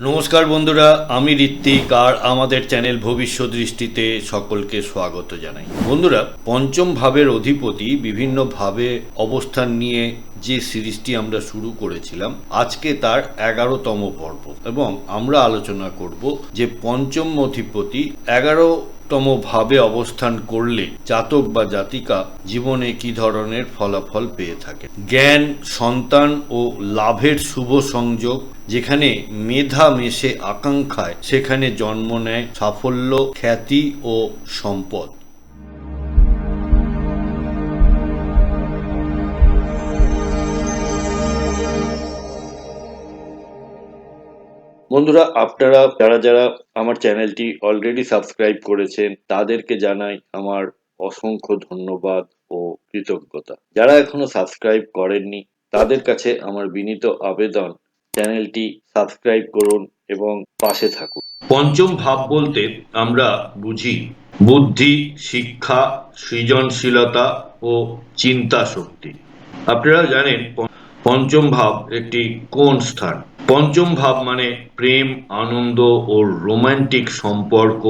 নমস্কার বন্ধুরা, আমি ঋত্বিক আর আমাদের চ্যানেল ভবিষ্যৎ দৃষ্টিতে সকলকে স্বাগত জানাই। বন্ধুরা, পঞ্চম ভাবের অধিপতি বিভিন্ন ভাবে অবস্থান নিয়ে যে সিরিজটি আমরা শুরু করেছিলাম, আজকে তার 11তম পর্ব এবং আমরা আলোচনা করব যে পঞ্চম অধিপতি 11তম ভাবে অবস্থান করলে জাতক বা জাতিকা জীবনে কি ধরনের ফলাফল পেয়ে থাকে। জ্ঞান, সন্তান ও লাভের শুভ সংযোগ, যেখানে মেধা মেশে আকাঙ্ক্ষায় সেখানে জন্ম নেয় সাফল্য, খ্যাতি ও সম্পদ। বন্ধুরা, আপনারা যারা আমার চ্যানেলটি অলরেডি সাবস্ক্রাইব করেছেন তাদেরকে জানাই আমার অসংখ্য ধন্যবাদ ও কৃতজ্ঞতা। যারা এখনো সাবস্ক্রাইব করেননি তাদের কাছে আমার বিনীত আবেদন, চ্যানেলটি সাবস্ক্রাইব করুন এবং পাশে থাকুন। পঞ্চম ভাব বলতে আমরা বুঝি বুদ্ধি, শিক্ষা, সৃজনশীলতা ও চিন্তা শক্তি। আপনারা জানেন পঞ্চম ভাব একটি কোন স্থান। পঞ্চম ভাব মানে প্রেম, আনন্দ ও রোমান্টিক সম্পর্ক,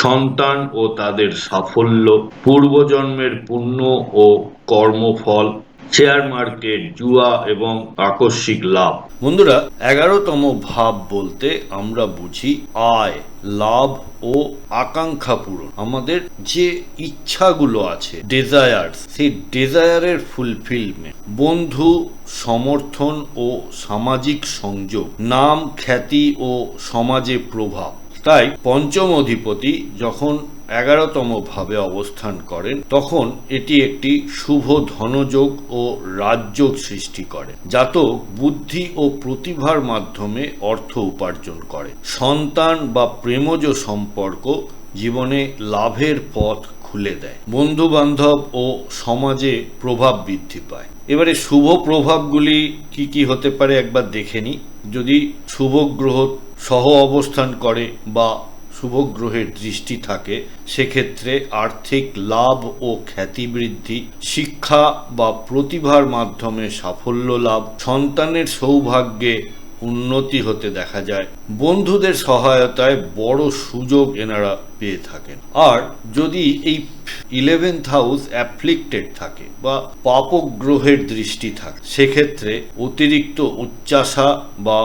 সন্তান ও তাদের সাফল্য, পূর্বজন্মের পুণ্য ও কর্মফল, শেয়ার মার্কেট, জুয়া এবং আকস্মিক লাভ। বন্ধুরা, 11তম ভাব বলতে আমরা বুঝি আয়, লাভ ও আকাঙ্ক্ষা পূরণ। আমাদের যে ইচ্ছাগুলো আছে, ডেজায়ার, সেই ডেজায়ারের ফুলফিলমেন্ট, বন্ধু, সমর্থন ও সামাজিক সংযোগ, নাম, খ্যাতি ও সমাজে প্রভাব। তাই পঞ্চম অধিপতি যখন 11তম ভাবে অবস্থান করেন তখন এটি একটি শুভ ধনযোগ ও রাজযোগ সৃষ্টি করে। জাতক বুদ্ধি ও প্রতিভার মাধ্যমে অর্থ উপার্জন করে। সন্তান বা প্রেমজ সম্পর্ক জীবনে লাভের পথ খুলে দেয়। বন্ধু বান্ধব ও সমাজে প্রভাব বৃদ্ধি পায়। এবারে শুভ প্রভাবগুলি কি কি হতে পারে একবার দেখে নিই। যদি শুভ গ্রহ সহ অবস্থান করে বা শুভ গ্রহের দৃষ্টি থাকে, সেক্ষেত্রে আর্থিক লাভ ও খ্যাতি বৃদ্ধি, শিক্ষা বা প্রতিভার মাধ্যমে সাফল্য লাভ, সন্তানের সৌভাগ্যে উন্নতি হতে দেখা যায়, বন্ধুদের সহায়তায় বড় সুযোগ এনারা পেয়ে থাকেন। আর যদি এই 11th হাউস অ্যাফ্লিক্টেড থাকে বা পাপক গ্রহের দৃষ্টি থাকে, সেক্ষেত্রে অতিরিক্ত উচ্চাশা বা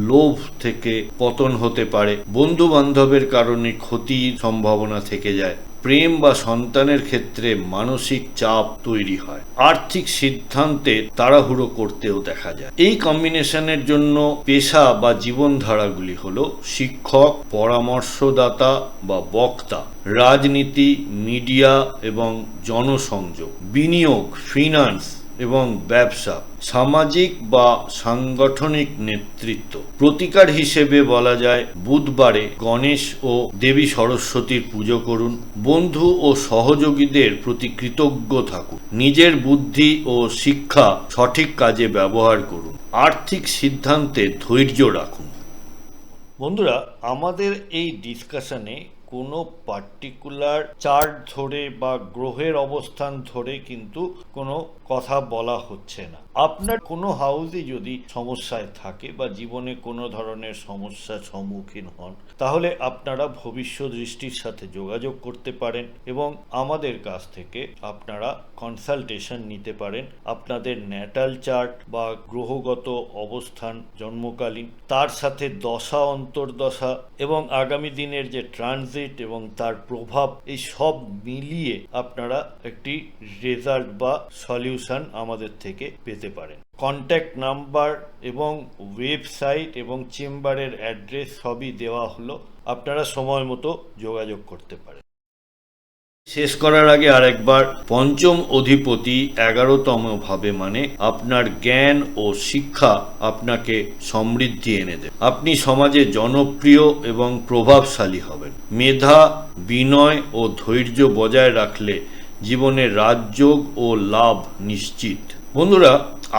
লোভ থেকে পতন হতে পারে, বন্ধু বান্ধবের কারণে ক্ষতির সম্ভাবনা থেকে যায়, প্রেম বা সন্তানের ক্ষেত্রে মানসিক চাপ তৈরি হয়, আর্থিক সিদ্ধান্তে তাড়াহুড়ো করতেও দেখা যায়। এই কম্বিনেশনের জন্য পেশা বা জীবনধারাগুলি হলো শিক্ষক, পরামর্শদাতা বা বক্তা, রাজনীতি, মিডিয়া এবং জনসংযোগ, বিনিয়োগ, ফিনান্স এবং ব্যবসা, সামাজিক বা সাংগঠনিক নেতৃত্ব। প্রতিকার হিসেবে বলা যায় বুধবারে গণেশ ও দেবী সরস্বতীর পুজো করুন। বন্ধু ও সহযোগীদের প্রতি কৃতজ্ঞ থাকুন। নিজের বুদ্ধি ও শিক্ষা সঠিক কাজে ব্যবহার করুন। আর্থিক সিদ্ধান্তে ধৈর্য রাখুন। বন্ধুরা, আমাদের এই ডিসকাশনে কোনো পার্টিকুলার চার্ট ধরে বা গ্রহের অবস্থান ধরে কিন্তু কোনো কথা বলা হচ্ছে না। আপনার কোনো হাউসে যদি সমস্যায় থাকে বা জীবনে কোনো ধরনের সমস্যার সম্মুখীন হন, তাহলে আপনারা ভবিষ্যৎ দৃষ্টির সাথে যোগাযোগ করতে পারেন এবং আমাদের কাছ থেকে আপনারা কনসালটেশন নিতে পারেন। আপনাদের ন্যাটাল চার্ট বা গ্রহগত অবস্থান জন্মকালীন, তার সাথে দশা, অন্তর্দশা এবং আগামী দিনের যে ট্রানজিট এবং তার প্রভাব, এই সব মিলিয়ে আপনারা একটি রেজাল্ট বা সলিউশন আমাদের থেকে পেতে পারেন। কন্ট্যাক্ট নাম্বার এবং ওয়েবসাইট এবং চেম্বারের অ্যাড্রেস সবই দেওয়া হলো, আপনারা সময় মতো যোগাযোগ করতে পারেন। শেষ করার আগে আরেকবার, পঞ্চম অধিপতি 11তম ভাবে মানে আপনার জ্ঞান ও শিক্ষা আপনাকে সমৃদ্ধি এনে দেবে। আপনি সমাজে জনপ্রিয় এবং প্রভাবশালী হবেন। মেধা, বিনয় ও ধৈর্য বজায় রাখলে জীবনে রাজযোগ ও লাভ নিশ্চিত। বন্ধুরা,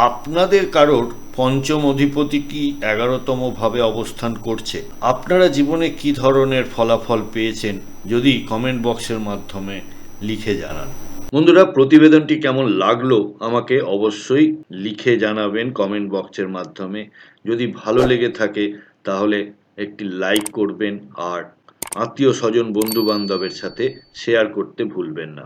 আপনাদের কারোর পঞ্চম অধিপতি কি 11তম ভাবে অবস্থান করছে? আপনারা জীবনে কি ধরনের ফলাফল পেয়েছেন যদি কমেন্ট বক্সের মাধ্যমে লিখে জানান। বন্ধুরা, প্রতিবেদনটি কেমন লাগলো আমাকে অবশ্যই লিখে জানাবেন কমেন্ট বক্সের মাধ্যমে। যদি ভালো লেগে থাকে তাহলে একটি লাইক করবেন আর আত্মীয় স্বজন বন্ধু বান্ধবের সাথে শেয়ার করতে ভুলবেন না।